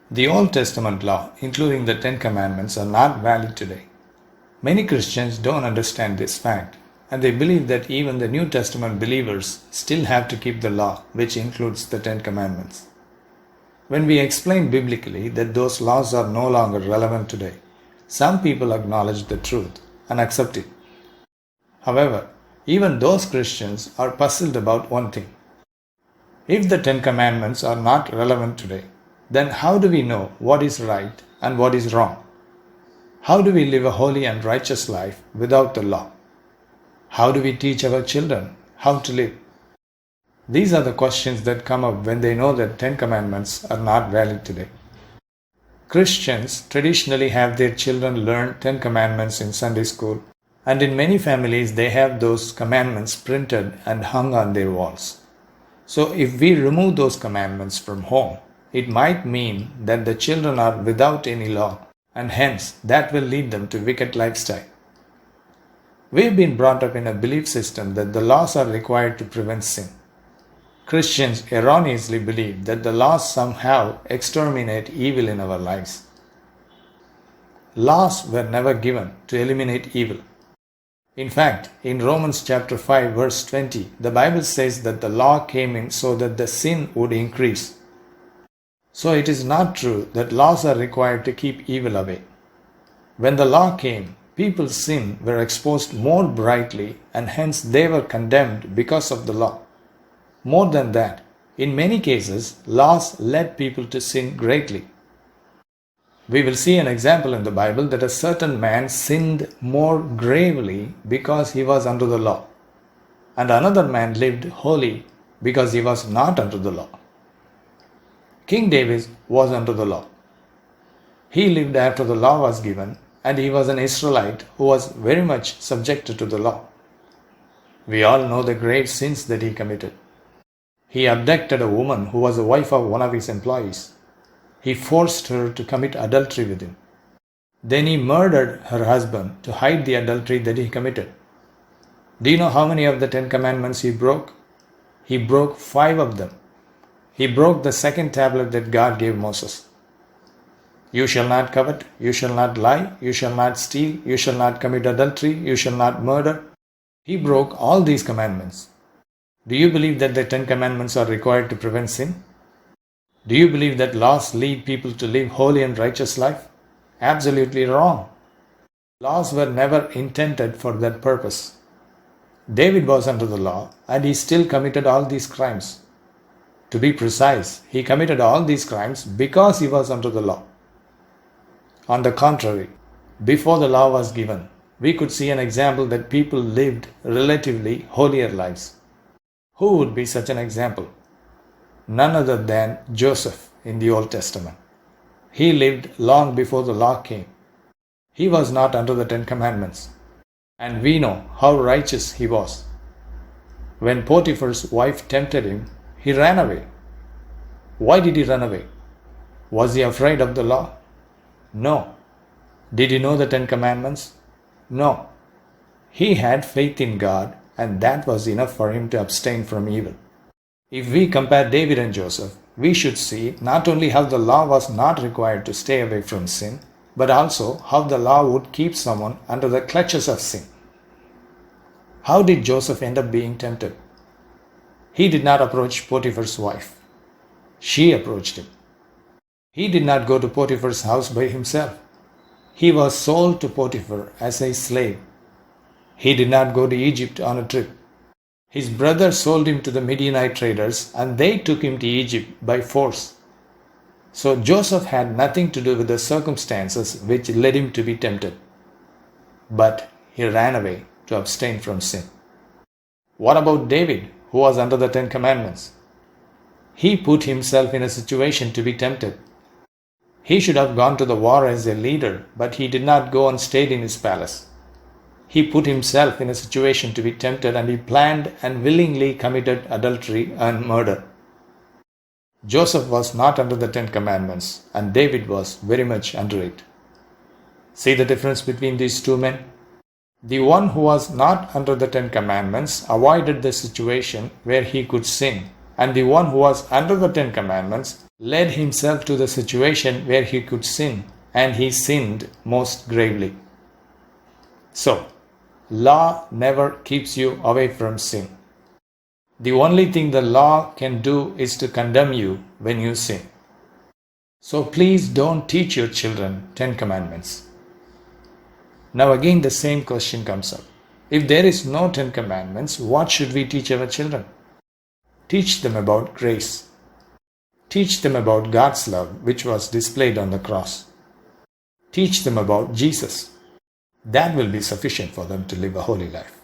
The Old Testament law, including the Ten Commandments, are not valid today. Many Christians don't understand this fact, and they believe that even the New Testament believers still have to keep the law, which includes the Ten Commandments. When we explain biblically that those laws are no longer relevant today, some people acknowledge the truth and accept it. However, even those Christians are puzzled about one thing. If the Ten Commandments are not relevant today, then how do we know what is right and what is wrong? How do we live a holy and righteous life without the law? How do we teach our children how to live? These are the questions that come up when they know that Ten Commandments are not valid today. Christians traditionally have their children learn Ten Commandments in Sunday school, and in many families they have those commandments printed and hung on their walls. So if we remove those commandments from home, it might mean that the children are without any law, and hence that will lead them to wicked lifestyle. We've been brought up in a belief system that the laws are required to prevent sin. Christians erroneously believe that the laws somehow exterminate evil in our lives. Laws were never given to eliminate evil. In fact, in Romans chapter 5 verse 20, the Bible says that the law came in so that the sin would increase. So it is not true that laws are required to keep evil away. When the law came, people's sin were exposed more brightly and hence they were condemned because of the law. More than that, in many cases, laws led people to sin greatly. We will see an example in the Bible that a certain man sinned more gravely because he was under the law, and another man lived holy because he was not under the law. King David was under the law. He lived after the law was given, and he was an Israelite who was very much subjected to the law. We all know the grave sins that he committed. He abducted a woman who was the wife of one of his employees. He forced her to commit adultery with him. Then he murdered her husband to hide the adultery that he committed. Do you know how many of the Ten Commandments he broke? He broke 5 of them. He broke the second tablet that God gave Moses. You shall not covet, you shall not lie, you shall not steal, you shall not commit adultery, you shall not murder. He broke all these commandments. Do you believe that the Ten Commandments are required to prevent sin? Do you believe that laws lead people to live holy and righteous life? Absolutely wrong. Laws were never intended for that purpose. David was under the law and he still committed all these crimes. To be precise, he committed all these crimes because he was under the law. On the contrary, before the law was given, we could see an example that people lived relatively holier lives. Who would be such an example? None other than Joseph in the Old Testament. He lived long before the law came. He was not under the Ten Commandments, and we know how righteous he was. When Potiphar's wife tempted him, he ran away. Why did he run away? Was he afraid of the law? No. Did he know the Ten Commandments? No. He had faith in God, and that was enough for him to abstain from evil. If we compare David and Joseph, we should see not only how the law was not required to stay away from sin, but also how the law would keep someone under the clutches of sin. How did Joseph end up being tempted? He did not approach Potiphar's wife. She approached him. He did not go to Potiphar's house by himself. He was sold to Potiphar as a slave. He did not go to Egypt on a trip. His brother sold him to the Midianite traders and they took him to Egypt by force. So Joseph had nothing to do with the circumstances which led him to be tempted. But he ran away to abstain from sin. What about David, who was under the Ten Commandments? He put himself in a situation to be tempted. He should have gone to the war as a leader, but he did not go and stayed in his palace. He put himself in a situation to be tempted and he planned and willingly committed adultery and murder. Joseph was not under the Ten Commandments and David was very much under it. See the difference between these two men? The one who was not under the Ten Commandments avoided the situation where he could sin, and the one who was under the Ten Commandments led himself to the situation where he could sin, and he sinned most gravely. So, law never keeps you away from sin. The only thing the law can do is to condemn you when you sin. So please don't teach your children 10 commandments. Now again the same question comes up. If there is no 10 commandments, what should we teach our children? Teach them about grace. Teach them about God's love, which was displayed on the cross. Teach them about Jesus. That will be sufficient for them to live a holy life.